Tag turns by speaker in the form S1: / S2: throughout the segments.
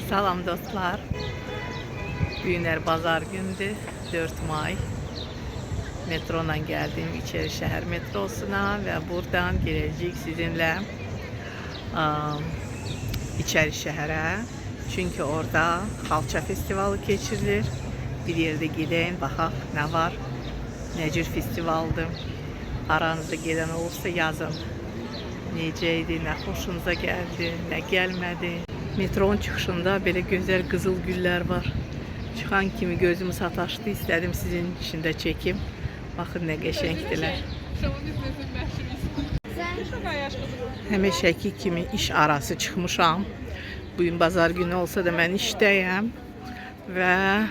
S1: Salam dostlar. Günler bazar gündü. 4 May. Metrola geldim içeri şehir metrosuna ve buradan gelecek sizinle içeri şehre. Çünkü orada Xalça Festivali geçirilir. Bir yerde gidin, baxaq ne var, ne cür festivaldır. Aranızda gelen olursa yazın. Necəydi, nə xoşunuza gəldi, nə gəlmədi. Metronun çıxışında belə gözəl qızıl güllər var. Çıxan kimi gözümü sataşdı, istedim sizin için de çekim. Baxın nə qəşəngdilər. Həmişəki kimi iş arası çıxmışam. Bugün bazar günü olsa da mən işdəyəm. Və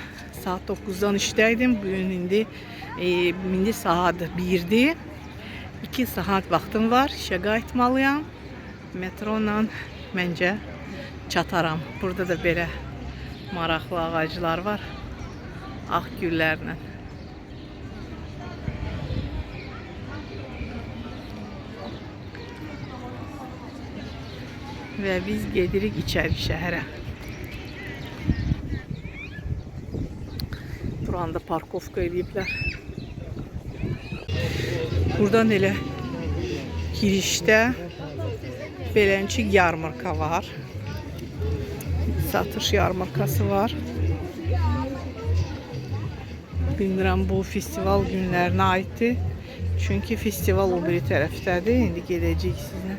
S1: saat 9'dan işdəydim. Bugün indi saat 1'dir. 2 saat vaxtım var. İşə qayıtmalıyam. Metrola məncə çataram. Burada da belə maraqlı ağaclar var. Ağ güllərlə. Və biz gedirik içəri şəhərə. Buranda parkovka ediblər. Buradan elə girişdə beləncik yarmarka var. Satış yarmarkası var. Bilmirəm bu festival günlərinə aiddir. Çünki festival o biri tərəfdədir. İndi gedəcəyik sizə.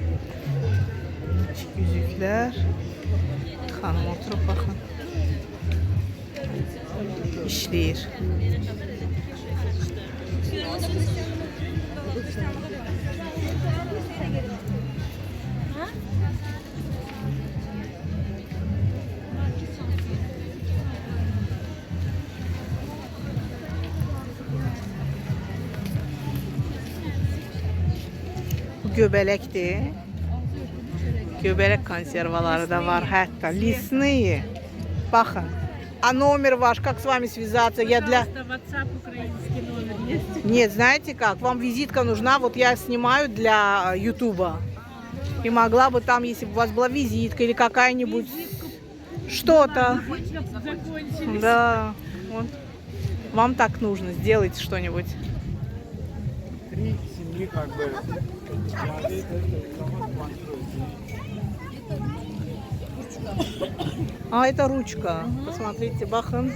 S1: Yüzüklər. Xanım oturub baxın. İşləyir. Göbələkdir. Göbələk konservaları da var hətta. Лесные. Baxın. А номер ваш, как с вами связаться? Я для...
S2: WhatsApp украинский номер есть?
S1: Нет, знаете как? Вам визитка нужна, вот я снимаю для Ютуба. И могла бы там, если бы у вас была визитка или какая-нибудь что-то. Да. Вот. Вам так нужно, сделайте что-нибудь.
S3: 3 семьи как бы.
S1: А это ручка. Посмотрите, baxın.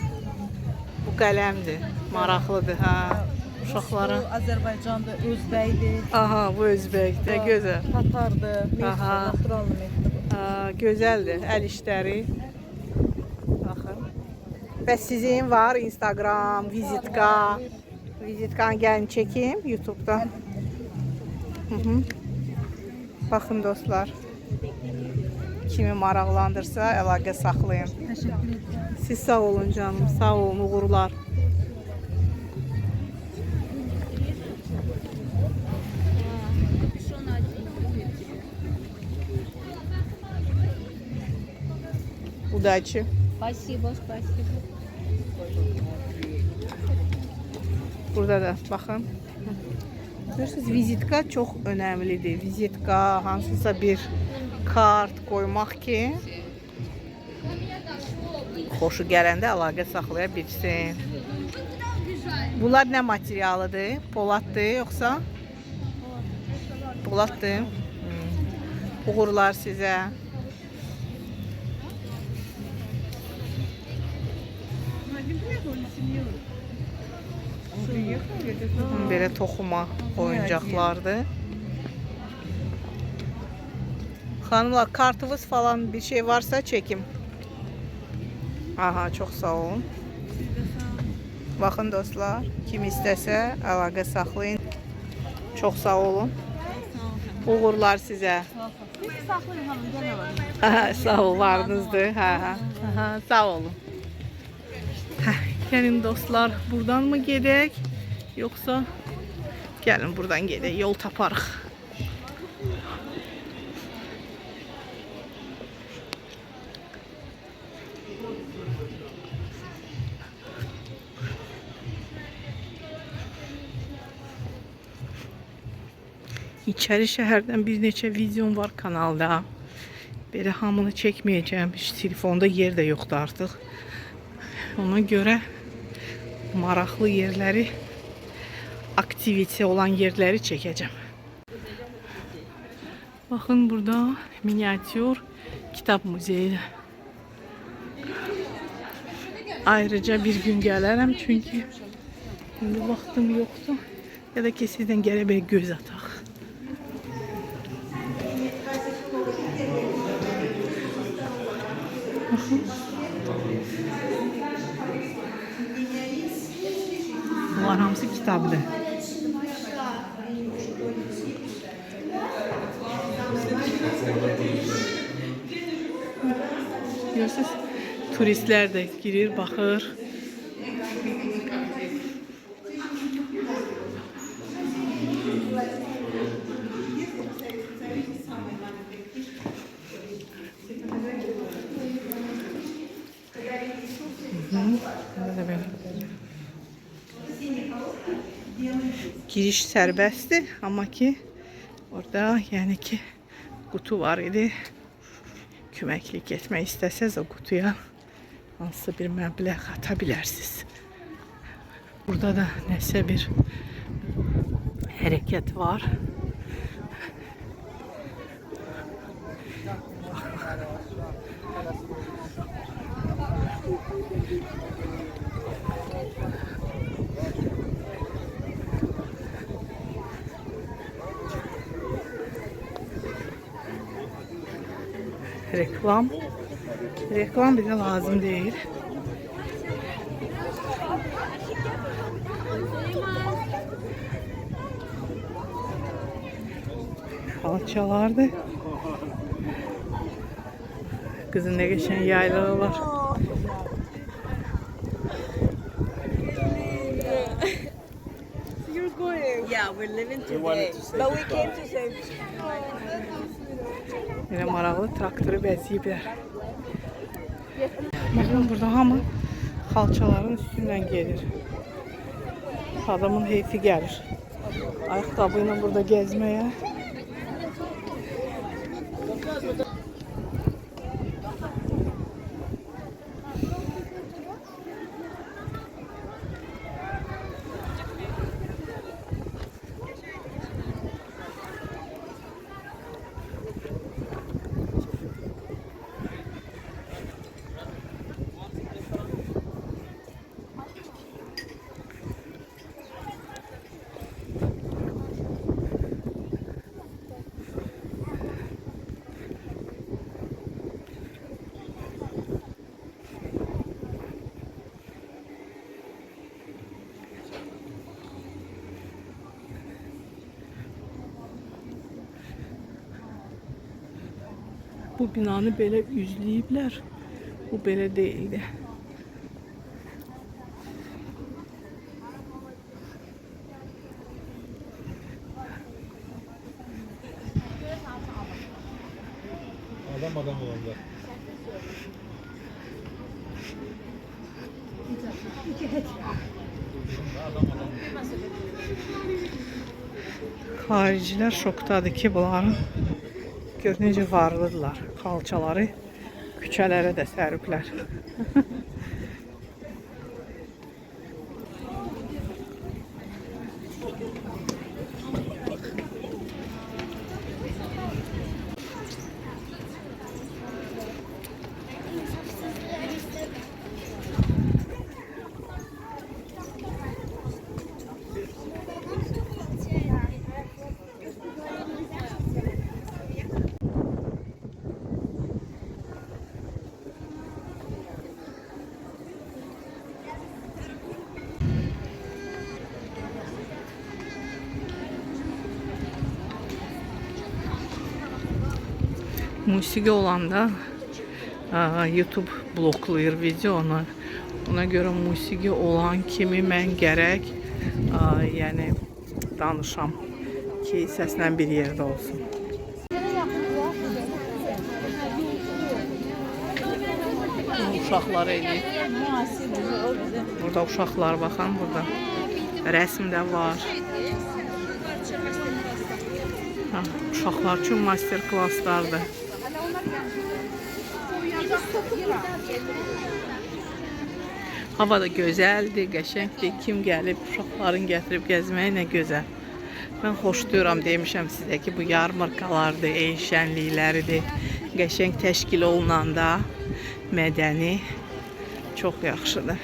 S1: Bu qələmdir. Maraqlıdır, hə. Uşaqlara.
S2: Azərbaycanda Özbəkdir.
S1: Aha, bu özbəkdir. Gözəl.
S2: Tatardır.
S1: Aha.
S2: Naturallı mehdi.
S1: Gözəldir. Əl işləri. Baxın. Bəs sizin var Instagram, vizitka. Vizitkanı gəlin çəkim YouTube'da. Baxın dostlar. Kimi maraqlandırsa əlaqə saxlayın. Siz sağ olun canım, sağ olun, uğurlar. Удачи.
S2: Спасибо, спасибо.
S1: Burada da baxın. Görürsünüz, vizitka çox önəmlidir. Vizitka, hansısa bir kart koymaq ki, xoşu gələndə əlaqə saxlaya bilsin. Bunlar nə materialıdır? Poladdır yoxsa? Poladdır. Uğurlar sizə. Belə toxuma oyuncaqlardır. Hanımlar, kartınız falan bir şey varsa çekim. Aha, çok sağ olun. Bakın dostlar, kim istəsə əlaqə saxlayın. Çok sağ olun. Uğurlar sizə.
S2: Saxlayın hanım, gəl alalım.
S1: Aha, sağ ol, varınızdır. Aha, sağ olun. Gelin dostlar, buradan mı gedək? Yoksa gelin buradan gedək, yol taparıq. İçeri şehirden bir neçə videom var kanalda. Belə hamını çəkməyəcəm. Heç telefonda yer də yoxdur artıq. Ona görə maraqlı yerləri, aktivite olan yerləri çəkəcəm. Baxın burada miniatür kitap muzeyi. Ayrıca bir gün gələrəm çünki indi vaxtım yoxdur. Ya da ki sizdən gələ belə göz ataq. Bunlar hamısı kitabdır. Görürsünüz, turistlər də girir, baxır. Giriş sərbəstdir, amma ki orada yəni ki qutu var idi. Köməklik etmək istəsəz o qutuya hansısa bir məbləğ ata bilərsiniz. Burada da nəsə bir hərəkət var. Reklam. Reklam bize lazım değil. Kalçalardı. Kızın ne geçen yaylağı var.
S2: You're going? Yeah, we're leaving today. But we came to say.
S1: Yine maraqlı traktörü bəzəyiblər. Bakın burada hamı xalçaların üstündən gelir. Adamın heyfi gəlir. Ayaqqabı ilə burada gəzməyə. Bu binanı belə üzləyiblər. Bu belə deyildi.
S3: Adam olanda.
S1: Xaricilər şokdadır ki, bunların gör necə varlıdırlar. Xalçaları küçələrə də səriblər. Musiqi olanda YouTube bloklayır videonu. Ona görə musiqi olan kimi mən gərək yəni danışam ki, səslə bir yerdə olsun. Uşaqlar eləyib. Burada uşaqlar baxın, burada rəsm də var. Uşaqlar üçün master klasslardır. Hava da gözəldir, qəşəngdir. Kim gəlib uşaqların gətirib gəzməyi nə gözəl. Mən xoşlayıram demişəm sizə ki, bu yarmarkalardır, el şənlikləridir. Qəşəng təşkil olunanda mədəni çox yaxşıdır.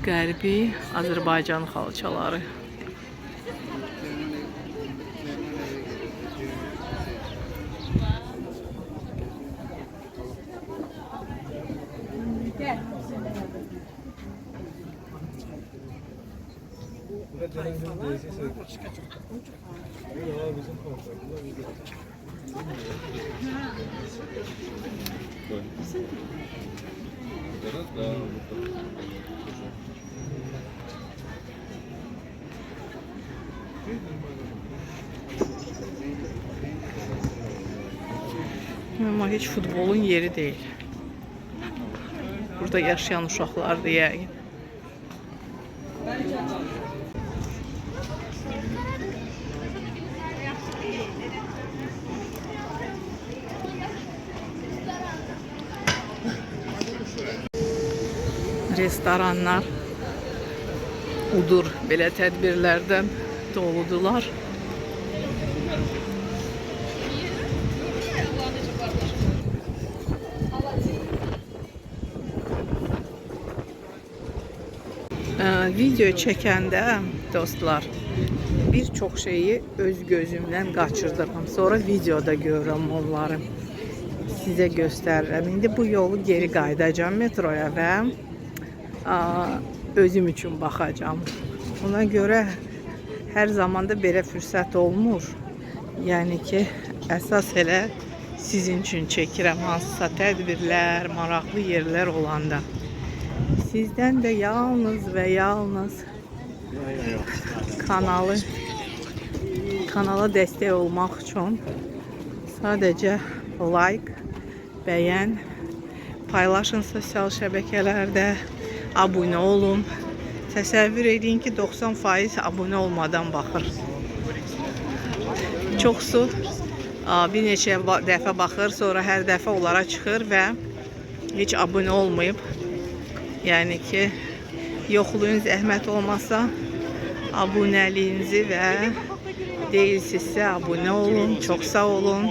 S1: Qərbi Azərbaycan xalçaları.
S3: Burada denizin değilse bizim konservler video.
S1: Ama hiç futbolun yeri değil. Burada yaşayan uşaqlardır yəqin. Restoranlar udur belə tədbirlərdən doludular. Video çəkəndə dostlar bir çox şeyi öz gözümdən qaçırdıram. Sonra videoda görürəm onları. Sizə göstərirəm. İndi bu yolu geri qayıdacağam metroya və özüm üçün baxacağam. Ona görə hər zaman da belə fürsət olmur. Yəni ki, əsas elə sizin üçün çəkirəm hansısa tədbirlər, maraqlı yerlər olanda. Sizdən də yalnız və yalnız kanala dəstək olmaq üçün sadəcə like, bəyən, paylaşın sosial şəbəkələrdə, abunə olun. Təsəvvür edin ki, 90% abunə olmadan baxır. Çoxsu bir neçə dəfə baxır, sonra hər dəfə onlara çıxır və heç abunə olmayıb. Yəni ki, yoxluğun zəhmət olmasa abunəliyinizi və deyilsizsə abunə olun. Çox sağ olun.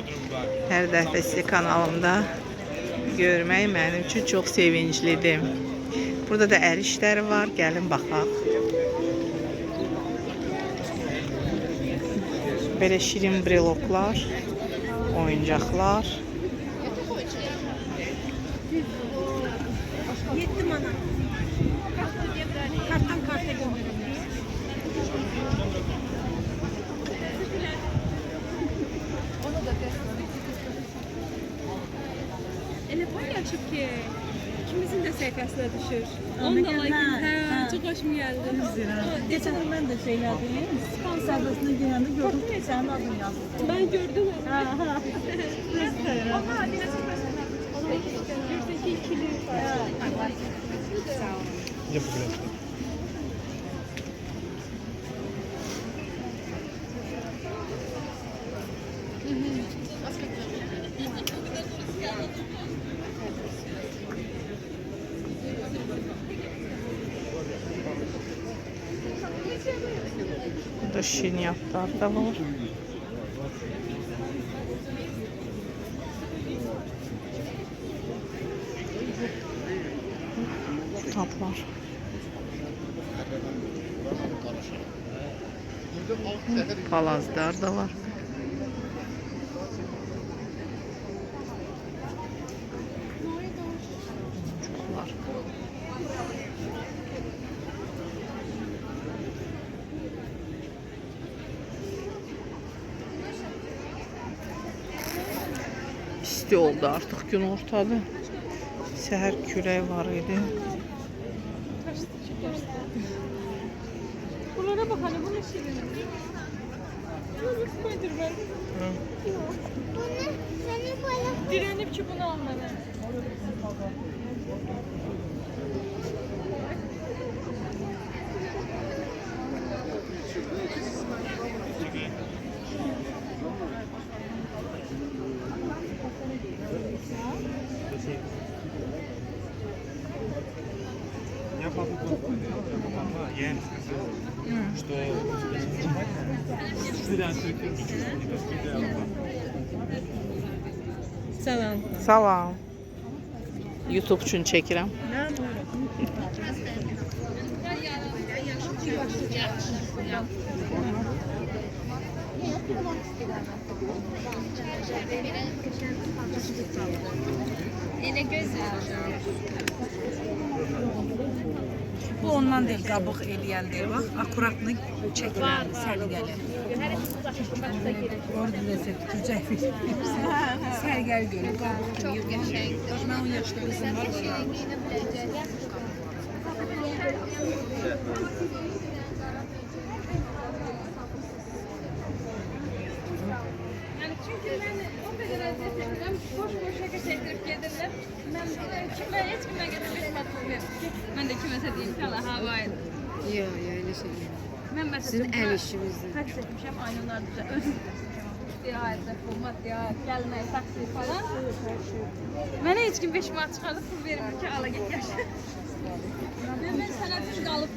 S1: Hər dəfə sizi kanalımda görmək mənim üçün çox sevinclidir. Burada da əl işləri var. Gəlin baxaq. Belə şirin breloklar, oyuncaqlar.
S2: 7 manat. Kartdan karta göndərebiliriz.
S4: Elə paylaşıb ki, ikimizin də səhifəsinə düşür. Onun da like, çox xoşuma gəldi.
S2: Geçen gün ben de şeylerdim. Spam sayfasına girende gördüm ki senin adın yazdı.
S4: Ben gördüm. Görsək ikili.
S3: Yapabilirim.
S1: Burada şiriniyatlar da var. Tatlar. Palazlar da var. Çok var. İsti oldu artık, gün ortadı. Səhər külək var idi.
S4: Bunlara bak hani bu ne şirin. Nasıl Spiderman? Direnip ki bunu almalı.
S3: Ем, что
S2: Salam.
S1: Salam. YouTube üçün çəkirəm.
S2: Bu ondan deyil, qabıq eləyən deyil. Bax, akkuratlı çəkilən, sərgəli. Orada lezzət, gücək bir. Sərgəli görür, qabıq deyil. Bax, mən 10 yaşda qızım var.
S4: Yani çünkü ben o kadar eziyet ettim. Boş şaka çektirip gelirler. Ben hiç kime getirmedim hatırlıyorum. Ben de kime diyeyim ki Allah havaydı.
S5: Yok öyle şey değil.
S4: Ben mesela
S5: Sizin ev işinizdir.
S4: kaç etmişim aynılar güzel. Özür diyaret, hukumat, diyaret, gelmeyi, taksi falan. Bana hiç kim 5 manat çıkardı, pul verir ki ala git yaşa. Ben sana düşün alıp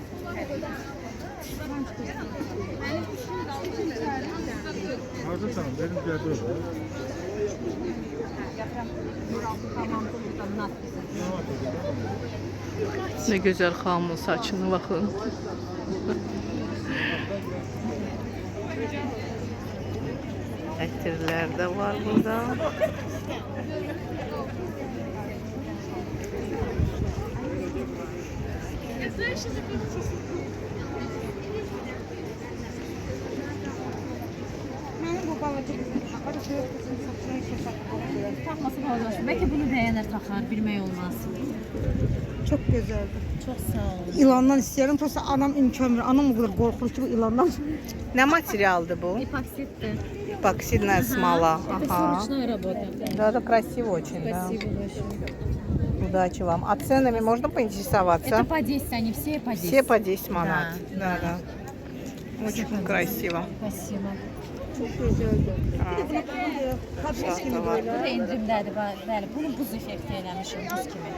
S3: Orada tamam, benim geldi orada.
S1: Ne güzel xalımın saçını baxın. Ətirlər də var burada.
S5: Takması olmasın. Belki bunu beğenir takar, bilmək olmaz.
S2: Çok güzeldi.
S5: Çok sağ olun.
S2: İlandan istiyorum. Prosta anam imkan verir. Anam o kadar korkunç ki bu ilandan.
S1: Nə materialdır bu?
S5: Эпоксидный.
S1: Epoksidная смола.
S5: Это
S1: Ага.
S5: ручная работа.
S1: Да, это красиво очень, да.
S5: Спасибо большое.
S1: Удачи вам. А ценами можно поинтересоваться?
S5: Это по 10, они все по 10.
S1: Все по 10 манат.
S5: Да,
S1: Да, да. Очень krasivo.
S5: Spasibo.
S1: Şahta var.
S5: Bu da indirimdədir. Bəli, bunu buz effekti eləmişim, buz kimi.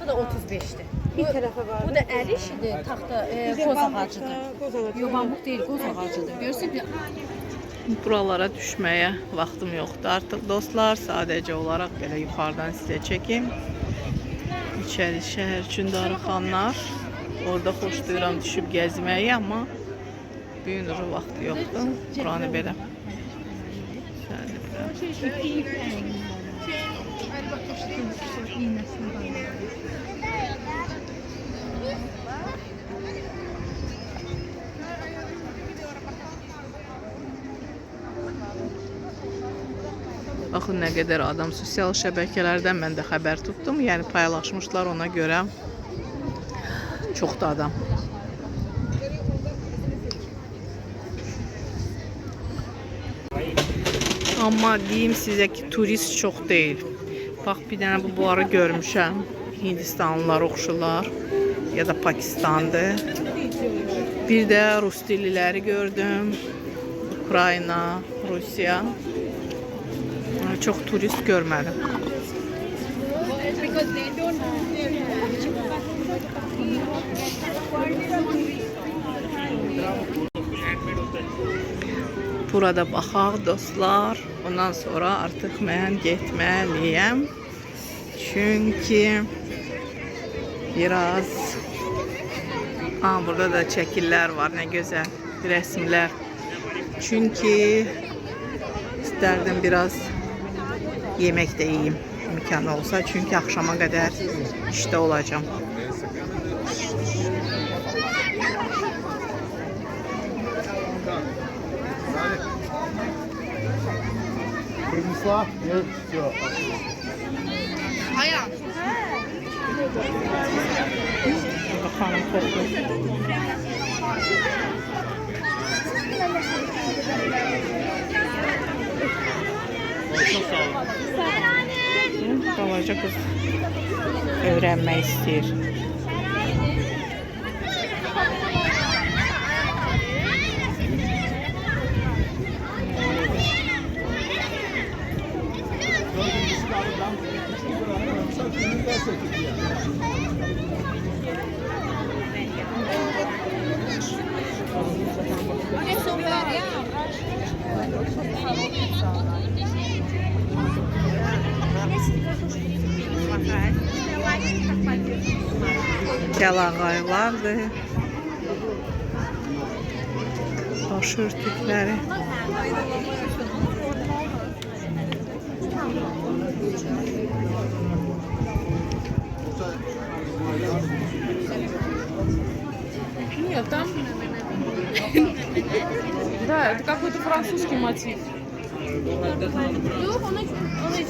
S5: Bu da 35'dir. Bir tərəfə var. Bu da əl işidir, taxta, qoz ağacıdır. Yox, bambuk deyil, qoz ağacıdır. Görürsən bir
S1: Buralara düşməyə vaxtım yoxdur artıq dostlar. Sadəcə olaraq belə yuxarıdan sizə çəkim. İçəri şəhər üçün darıxanlar. Orada xoşlayıram düşüb gəzməyi, amma bu gün vaxtı yoxdur. Buranı belə. Baxın nə qədər adam sosial şəbəkələrdən mən də xəbər tutdum. Yəni paylaşmışlar ona görə. Çoxdur adam. Amma deyim sizə ki, turist çox deyil. Bax, bir dənə bu buarı görmüşəm. Hindistanlılar oxşurlar. Ya da Pakistandır. Bir də Rus dilliləri gördüm. Ukrayna, Rusiya. Çox turist görmədim. Burada baxaq dostlar. Ondan sonra artıq mən getməliyəm. Çünki biraz burada da çəkillər var. Nə gözəl rəsmlər. Çünki istərdim biraz yemək də yeyim imkanı olsa. Çünki axşama qədər işdə olacağım.
S3: Принесла? Нет, все.
S1: Bakalım koklu.
S3: Çok sağ olun.
S1: Balaca kız öğrenmək istəyir. Gəlağaylardır. Baş örtükləri.
S2: Нет, там... Да, это какой-то французский мотив. Yok, onu hiç...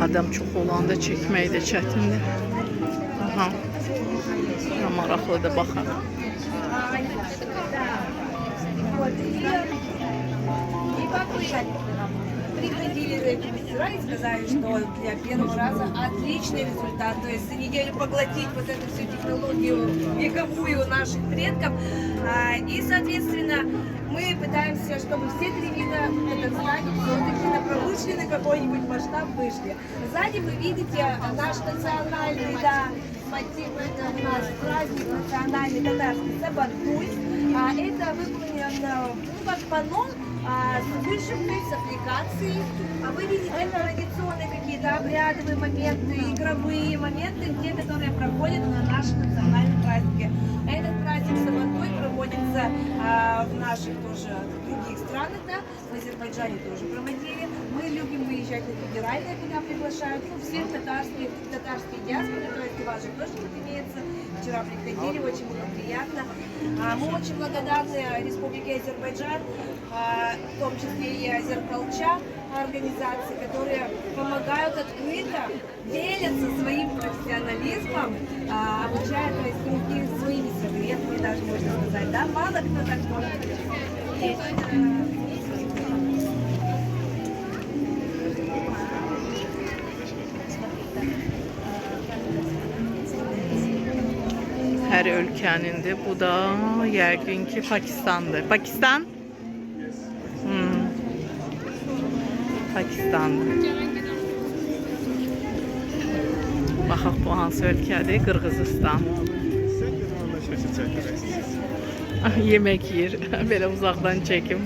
S1: Adam çox olanda çəkmək də çətindir. Aha. Buna maraqlıdır, baxın.
S6: Приходили эти мастера и сказали, что для первого раза отличный результат. То есть за неделю поглотить вот эту всю технологию вековую наших предков. И, соответственно, мы пытаемся, чтобы все три вида Казахстана все-таки на промышленный какой-нибудь масштаб вышли. Сзади вы видите наш национальный, мотив, это у нас праздник национальный татарский Сабантуй. Это выполнено под панно с вышивкой, с аппликацией. Вы видите традиционные какие-то обрядовые моменты, игровые моменты, те, которые проходят на нашем национальном празднике. Этот праздник Сабантуй проводится в наших тоже других странах, да, в Азербайджане тоже проводили. Мы любим выезжать на федеральные, куда приглашают, всех татарские диаспоры, то есть у вас же тоже тут имеется. Вчера приходили, очень было приятно. Мы очень благодарны Республике Азербайджан, в том числе и Азеркалча организации, которые помогают открыто, делятся своим профессионализмом, обучают других своими секретами, даже можно сказать, да, мало кто так может.
S1: Hər ölkənindir. Bu da yəqin ki Pakistandır. Pakistan? Pakistandır. Baxaq bu hansı ölkədir? Qırğızistan. Yemək yeyir. Belə uzaqdan çəkim.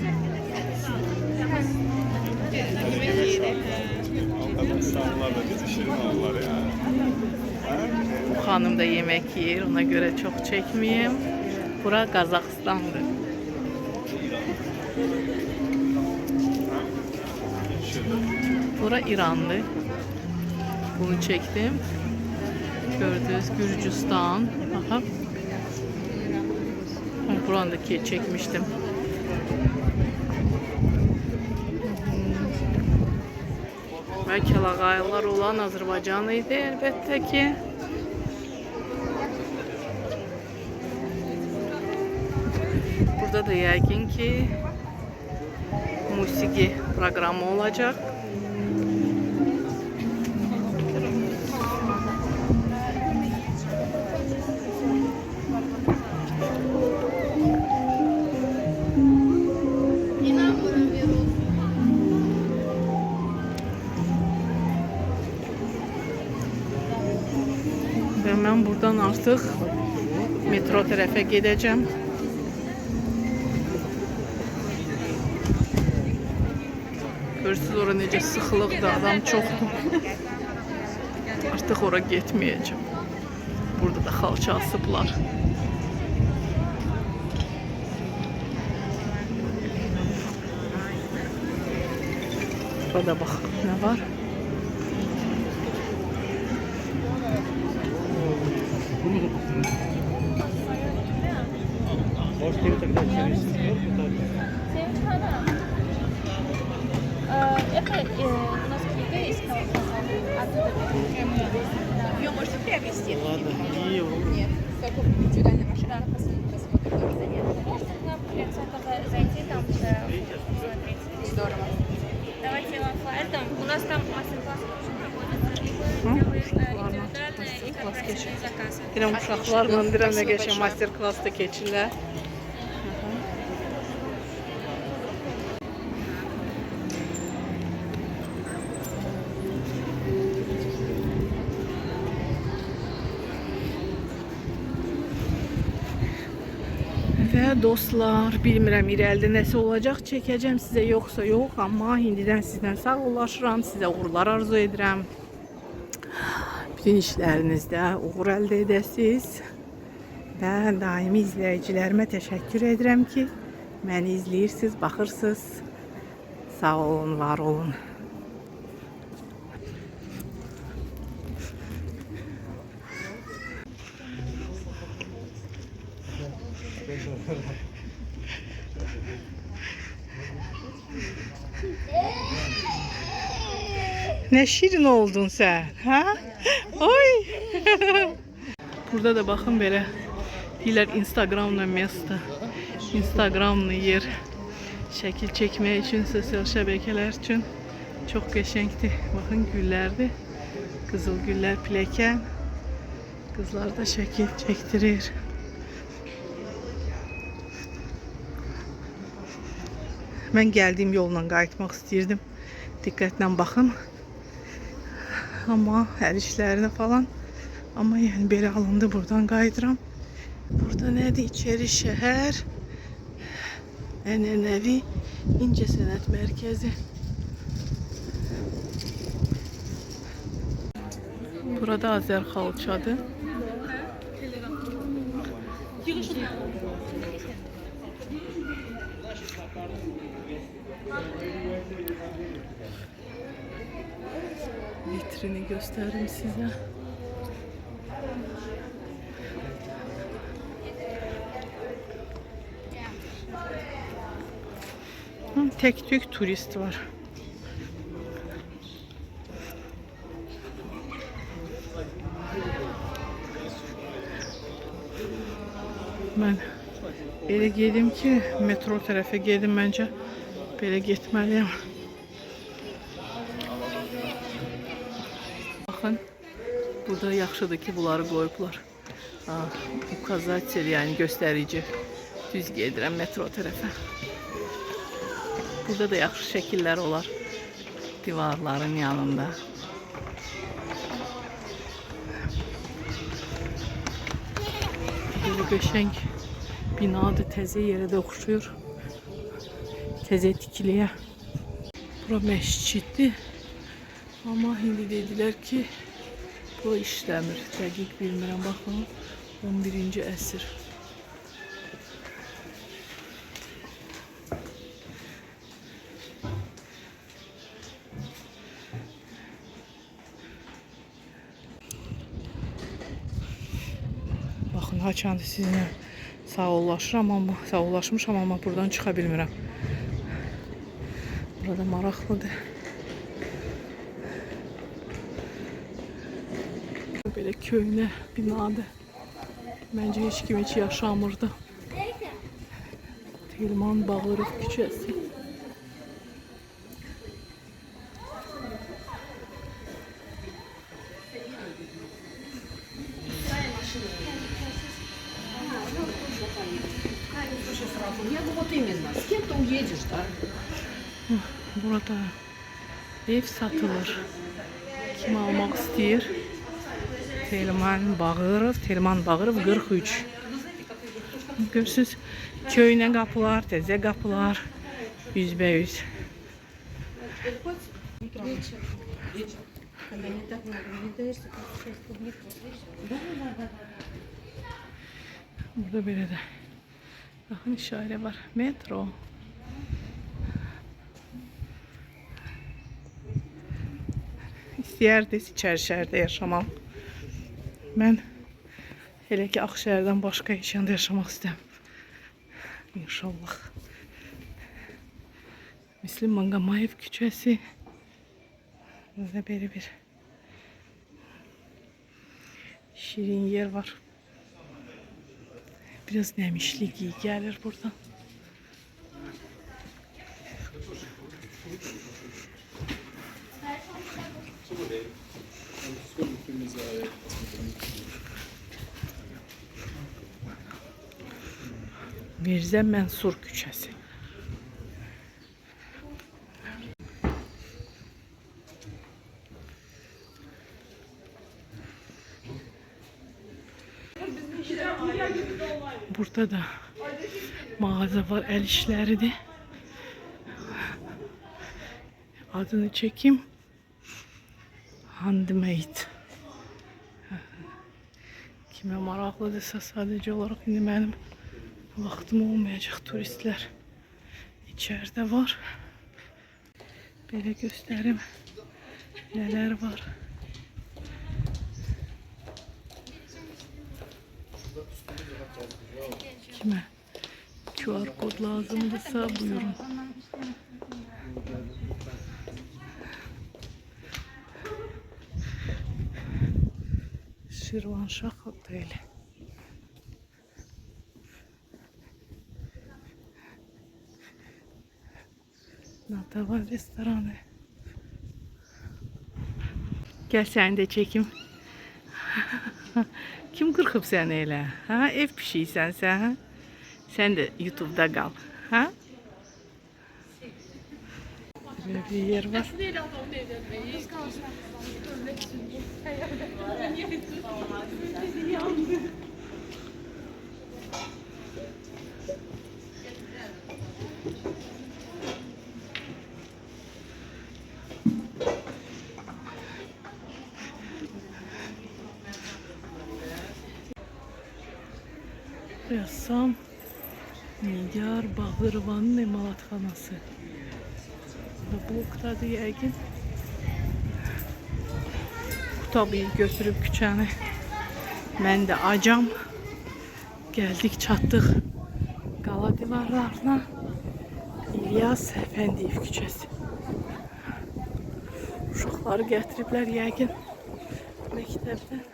S1: Bu xanım da yemək yeyir. Ona görə çox çəkməyim. Bura Qazaxıstandır. Bura İranlı. Bunu çektim. Gördünüz Gürcistan. Aha. Buranı da çekmiştim. Ve Kəlağaylar olan Azərbaycan idi elbette ki. Burada da yəqin ki musiki programı olacak. Ve ben buradan artık metro tərəfə gedəcəm. Görürsünüz orada necə sıxılıqdır, adam çoxdur. Artıq ora getməyəcəm. Burada da xalça asıblar. Burada bax, nə var?
S4: Это у нас книга есть,
S2: Ее можно приобрести?
S3: Ладно,
S2: Нет, только индивидуальная машина на последний просмотр тоже занята.
S4: можете к нам в библиотеку зайти, там все посмотреть.
S2: Здорово.
S4: Давайте я вам это, у нас там мастер-класс тоже проводится, и вы делаете индивидуальный и корпоративный заказ.
S1: Deyirəm, uşaqlarla deyirəm, nə qəşəng master-klass da keçirlər. Ve Ve dostlar, bilmirəm irəlidə nəsə olacaq, çəkəcəm sizə yoxsa yox, amma indidən sizdən sağollaşıram, sizə uğurlar arzu edirəm. Bütün işlərinizdə uğur əldə edəsiniz. Və daimi izləyicilərimə təşəkkür edirəm ki, məni izləyirsiniz, baxırsınız. Sağ olun, var olun. Ne şirin oldun sen, ha? Oy! Burada da bakın böyle deyirlər Instagramla mesut. Instagramlı yer. Şəkil çəkmək üçün, sosial şəbəkələr üçün çox qəşəngdir. Baxın güllərdir. Qızıl güllər piləkən. Qızlar da şəkil çəkdirir. Mən gəldiyim yolla qayıtmaq istəyirdim. Diqqətlə baxın. Amma hər işlərinə falan. Amma yəni belə alındı, buradan qayıdıram. Burada nədir? İçəri şəhər. Ənənəvi İncəsənət Mərkəzi. Burada Azər xalçadır. Vitrini göstereyim size. Tek tük turist var. Ben belə gedim ki, metro tərəfə gedim məncə. Belə getməliyəm. Baxın, burada yaxşıdır ki, bunları qoyublar. Ukazatelь, yəni göstərici. Düz gedirəm metro tərəfə. Burada da yaxşı şəkillər olar divarların yanında. Böyle qəşəng binadır, təzə yerə də oxşuyur. Təzə tikiliyə. Bura məsciddir. Amma indi dedilər ki, bu işləmir. Dəqiq bilmirəm, baxın. 11-ci əsr. Baxın, haçandır sizinlə sağollaşmışam, amma buradan çıxa bilmirəm. Burada maraqlıdır. Belə köhnə binadır. Məncə heç kim heç yaşamırdı. Telman Bağırov küçəsi. Burada ev satılır. Kim almaq istəyir? Telman Bağırov 43. Görürsünüz, köynə qapılar, təzə qapılar, yüzbəüz. Burada belə də baxın, işarə var. Metro. İstəyərdiz İçərişəhərdə yaşamam. Mən hele ki Akşehir'den başka heç yanda yaşamaq istəyəm. İnşallah. Müslim Mangamayev küçəsi. Burada belə bir şirin yer var. Biraz nəmişlik iyi gəlir buradan. Mirzə Mənsur küçəsi. Burada da mağaza var, el işleridir. Adını çekeyim. Handmade. Kime maraqlıdırsa sadece olarak indi benim vaxtım olmayacak, turistler içeride var. Böyle göstereyim neler var. Kime QR kod lazımdırsa buyurun. Şirvanşah Oteli. Natava restoranı. Gel sen de çekim. Kim kırkıp sen öyle? Ha? Ev pişiysen sen. Ha? Sen de YouTube'da kal. Ha? Böyle bir yer var. Ressam Nigar Bağırvan'ın emalatxanası. Bu oktadır yəqin. Qutabıyı götürüb küçəni. Mən də acam. Gəldik, çatdıq qala divarlarına. İlyas Əfəndiyev küçəsi. Uşaqları gətiriblər yəqin məktəbdən.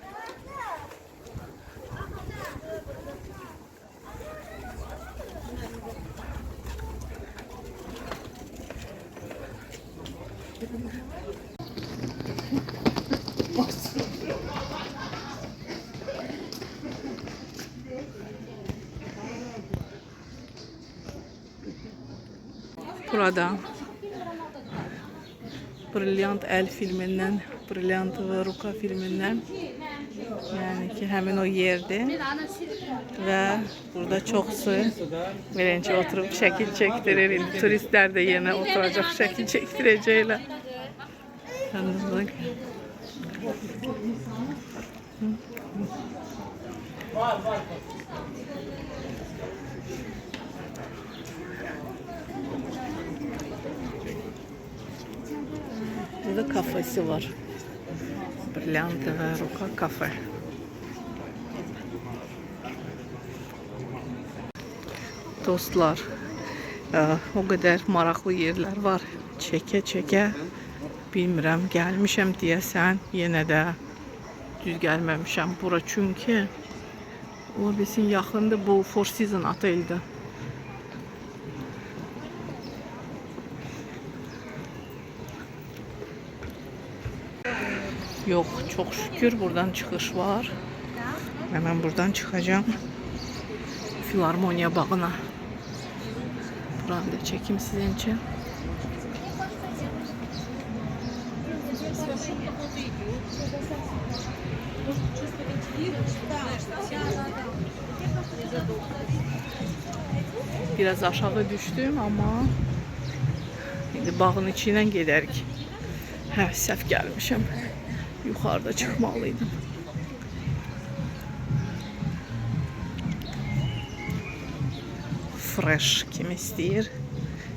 S1: Burada Brilliant El filmindən, Brilliant ve Ruka filmindən, yani ki həmin o yerdir və burada çoxsu beləcə oturub şəkil çəkdirir. İndi turistlər də yenə oturacaq, şəkil çəkdirəcəklər. Tanıdık. Burada kafesi var. Brilliant ve Ruka kafe. Dostlar, o kadar maraqlı yerler var. Çeke bilmirəm, gəlmişəm deyəsən, yenə də düz gəlməmişəm bura, çünki ola bilsin yaxındır, bu Four Seasons oteldir. Yok, çok şükür buradan çıkış var. Hemen buradan çıkacağım. Filarmoniya bağına. Buranı da çekeyim sizin için. Biraz aşağı düştüm ama şimdi bağın içinden giderik. Hə, səhv gəlmişəm. Yuxarıda çıxmalıydım. Fresh kim istəyir,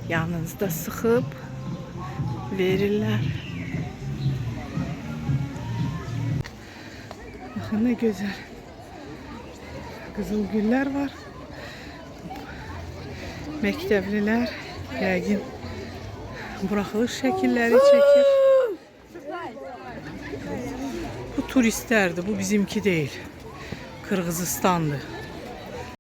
S1: yanınızda sıxıb verirlər. Baxın nə gözəl. Qızıl güllər var. Məktəblilər yəqin buraxılış şəkilləri çəkir. Bu turistlerdi, bu bizimki değil. Kırgızistan'dı.